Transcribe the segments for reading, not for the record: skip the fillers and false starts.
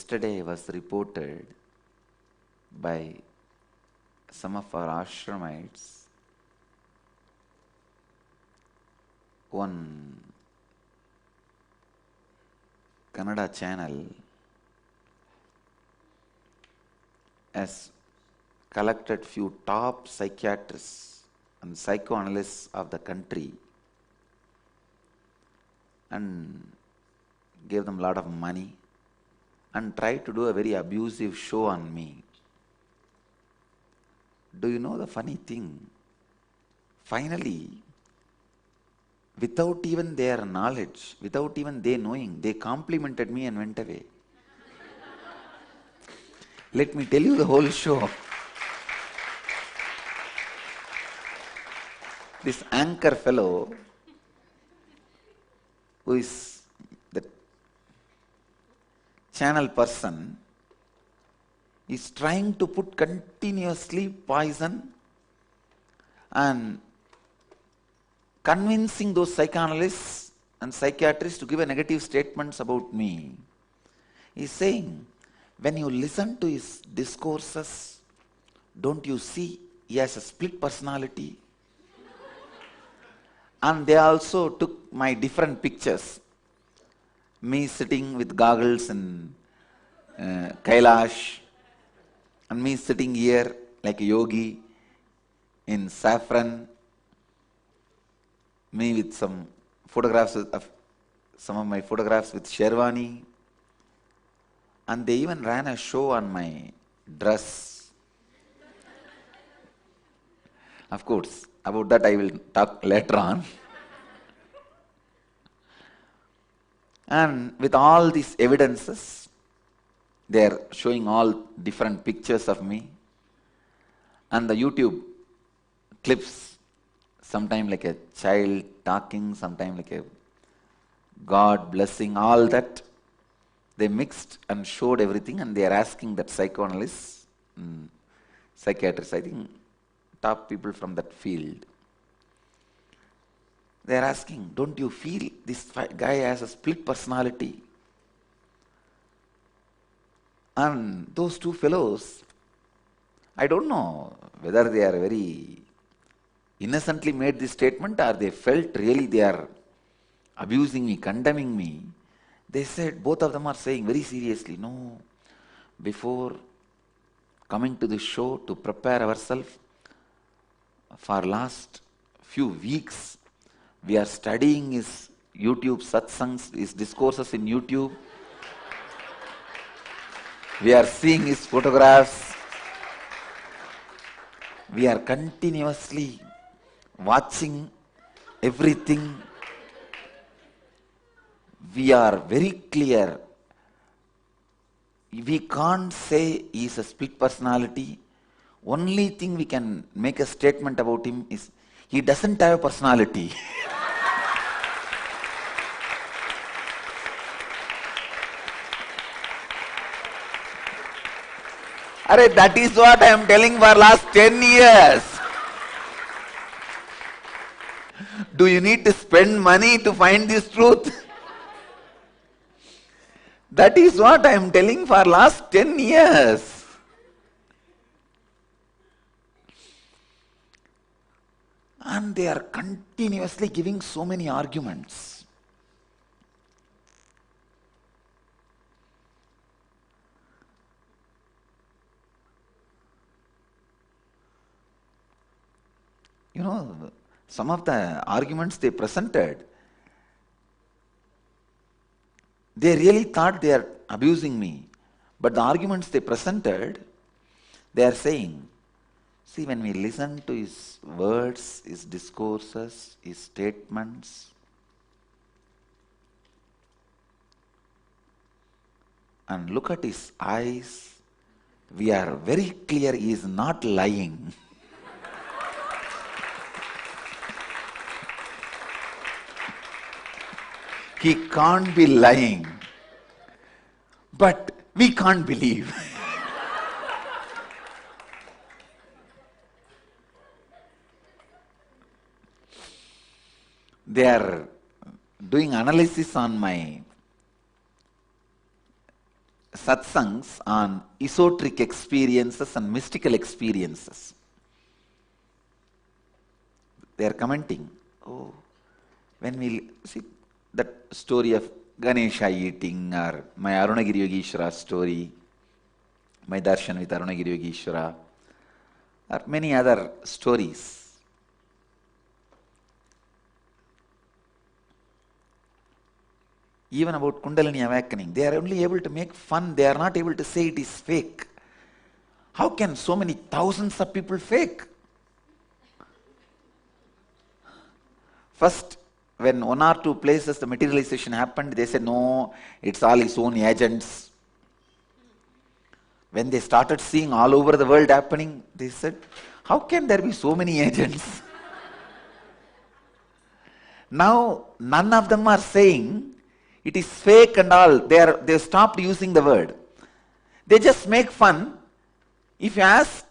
yesterday was reported by some of our ashramites. One Kannada channel has collected few top psychiatrists and psychoanalysts of the country and gave them a lot of money and tried to do a very abusive show on me. Do you know the funny thing? Finally, without even their knowledge, without even they knowing, they complimented me and went away. Let me tell you the whole show. This anchor fellow, who is the channel person, is trying to put continuously poison and convincing those psychoanalysts and psychiatrists to give a negative statements about me. He's saying, when you listen to his discourses, don't you see he has a split personality? And they also took my different pictures. Me sitting with goggles in Kailash, and me sitting here like a yogi in saffron, me with some photographs of some of my photographs with Sherwani, and they even ran a show on my dress. Of course, about that I will talk later on. And with all these evidences, they are showing all different pictures of me, and the YouTube clips, sometime like a child talking, sometime like a God blessing, all that they mixed and showed everything, and they are asking that psychoanalysts, psychiatrists, I think top people from that field, they are asking, don't you feel this guy has a split personality? And those two fellows, I don't know whether they are very innocently made this statement or they felt really they are abusing me, condemning me. They said, both of them are saying very seriously, no, before coming to this show to prepare ourselves for last few weeks, we are studying his YouTube satsangs, his discourses in YouTube. We are seeing his photographs. We are continuously watching everything. We are very clear. We can't say he is a split personality. Only thing we can make a statement about him is he doesn't have a personality. Arey, that is what I am telling for last 10 years. Do you need to spend money to find this truth? That is what I am telling for last 10 years. And they are continuously giving so many arguments. You know, some of the arguments they presented, they really thought they are abusing me. But the arguments they presented, they are saying, see, when we listen to his words, his discourses, his statements, and look at his eyes, we are very clear he is not lying. He can't be lying. But we can't believe. They are doing analysis on my satsangs on esoteric experiences and mystical experiences. They are commenting, oh, when we see that story of Ganesha eating, or my Arunagiri Yogeshwara story, my darshan with Arunagiri Yogeshwara, or many other stories. Even about Kundalini awakening, they are only able to make fun, they are not able to say it is fake. How can so many thousands of people fake? First, when one or two places the materialization happened, they said, no, it's all his own agents. When they started seeing all over the world happening, they said, how can there be so many agents? Now, none of them are saying it is fake and all. They stopped using the word. They just make fun. If you ask,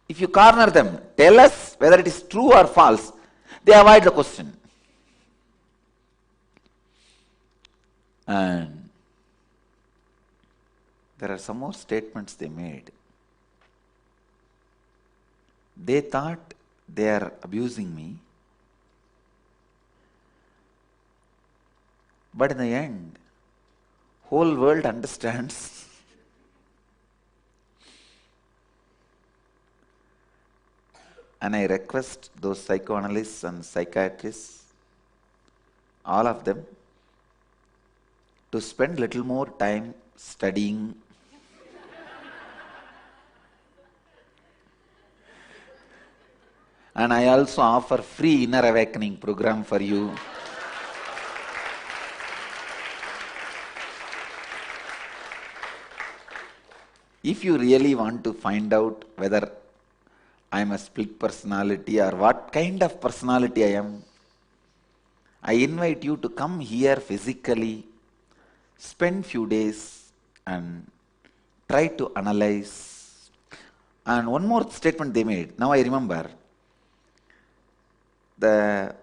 if you corner them, tell us whether it is true or false, they avoid the question. And there are some more statements they made. They thought they are abusing me, but in the end, whole world understands. And I request those psychoanalysts and psychiatrists, all of them, to spend little more time studying and I also offer free inner awakening program for you. If you really want to find out whether I am a split personality or what kind of personality I am, I invite you to come here physically, spend few days and try to analyze. And one more statement they made, now I remember. The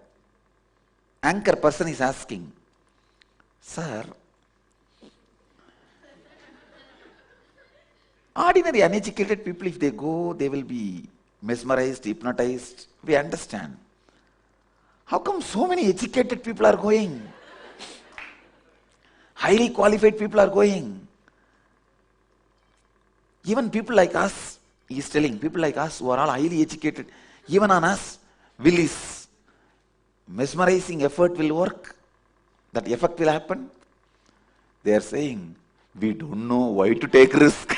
anchor person is asking, sir, ordinary uneducated people, if they go, they will be mesmerized, hypnotized. We understand. How come so many educated people are going? Highly qualified people are going. Even people like us, he is telling, people like us who are all highly educated, even on us, will is mesmerizing effort will work. That effect will happen. They are saying, we don't know why to take risk.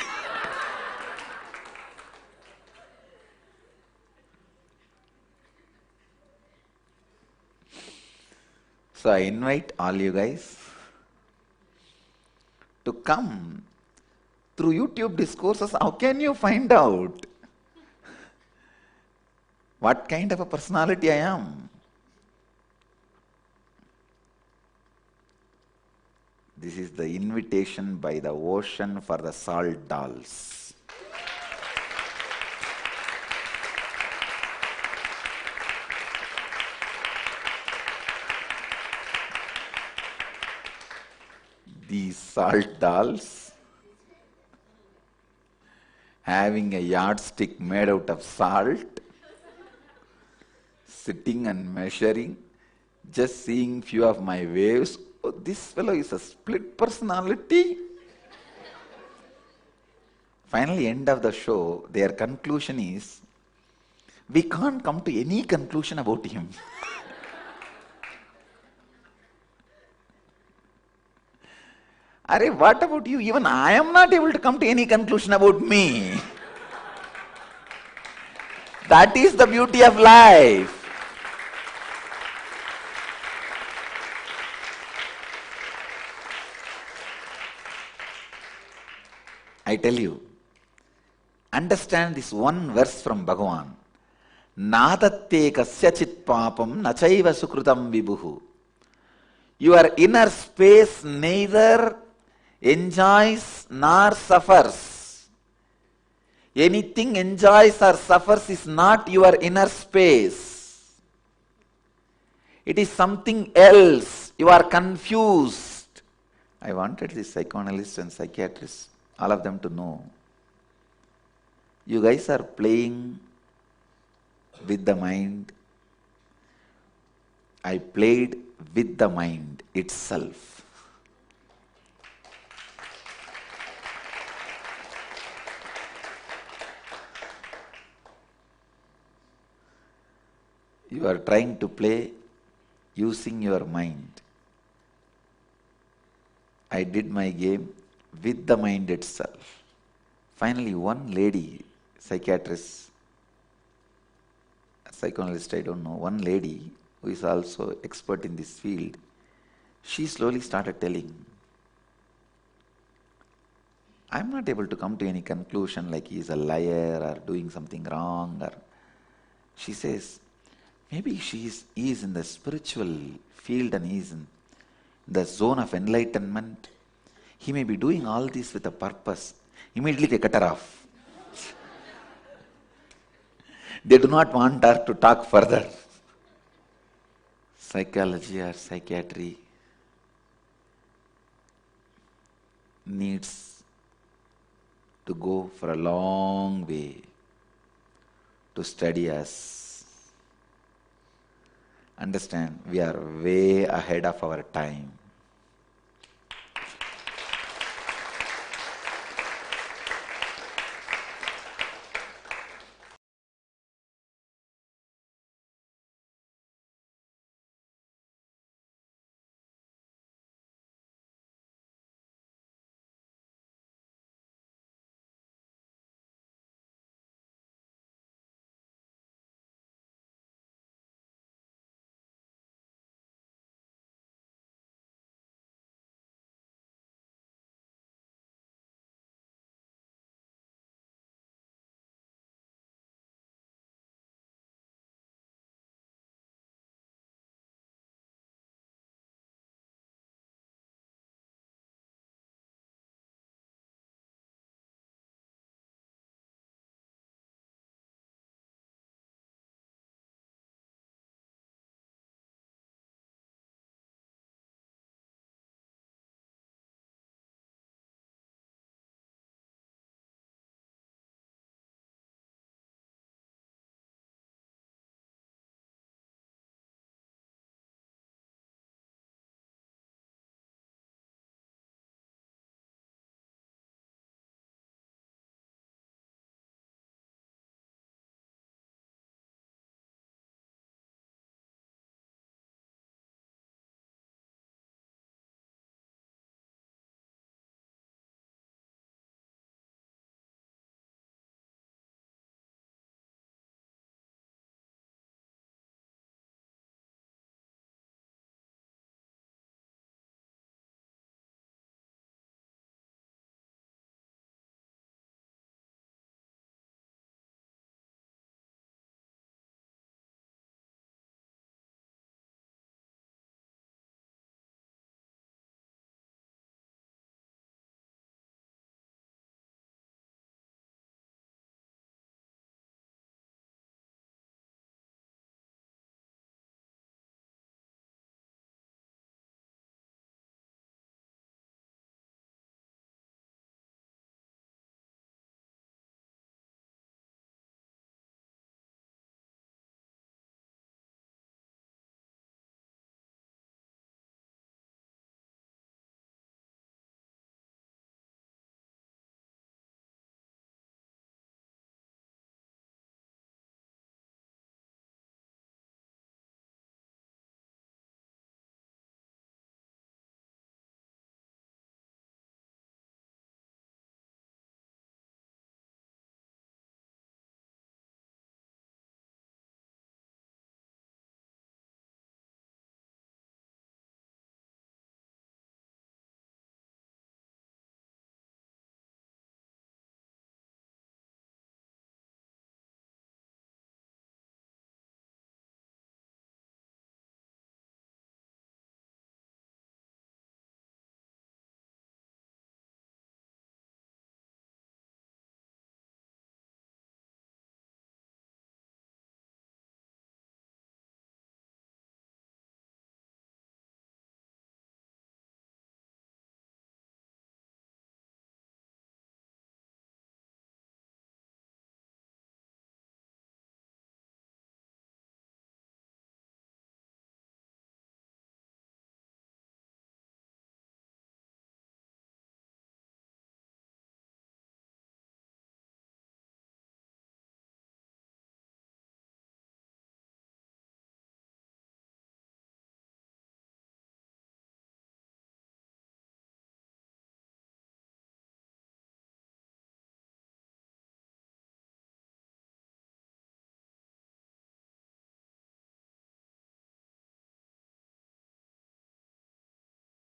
So I invite all you guys to come through YouTube discourses. How can you find out what kind of a personality I am? This is the invitation by the ocean for the salt dolls. These salt dolls, having a yardstick made out of salt, sitting and measuring, just seeing few of my waves. Oh, this fellow is a split personality. Finally, end of the show, their conclusion is, we can't come to any conclusion about him. Arey, what about you? Even I am not able to come to any conclusion about me. That is the beauty of life. I tell you, understand this one verse from Bhagavan. Nadatte kasyachit papam nachaiva sukrutam vibhuhu. Your inner space neither enjoys nor suffers. Anything enjoys or suffers is not your inner space. It is something else. You are confused. I wanted the psychoanalysts and psychiatrists all of them to know, you guys are playing with the mind. I played with the mind itself. You are trying to play using your mind. I did my game with the mind itself. Finally, one lady, psychiatrist, psychoanalyst, I don't know, one lady who is also expert in this field, she slowly started telling, I'm not able to come to any conclusion like he is a liar or doing something wrong. Or she says, maybe he is in the spiritual field and he is in the zone of enlightenment. He may be doing all this with a purpose. Immediately they cut her off. They do not want her to talk further. Psychology or psychiatry needs to go for a long way to study us. Understand, we are way ahead of our time.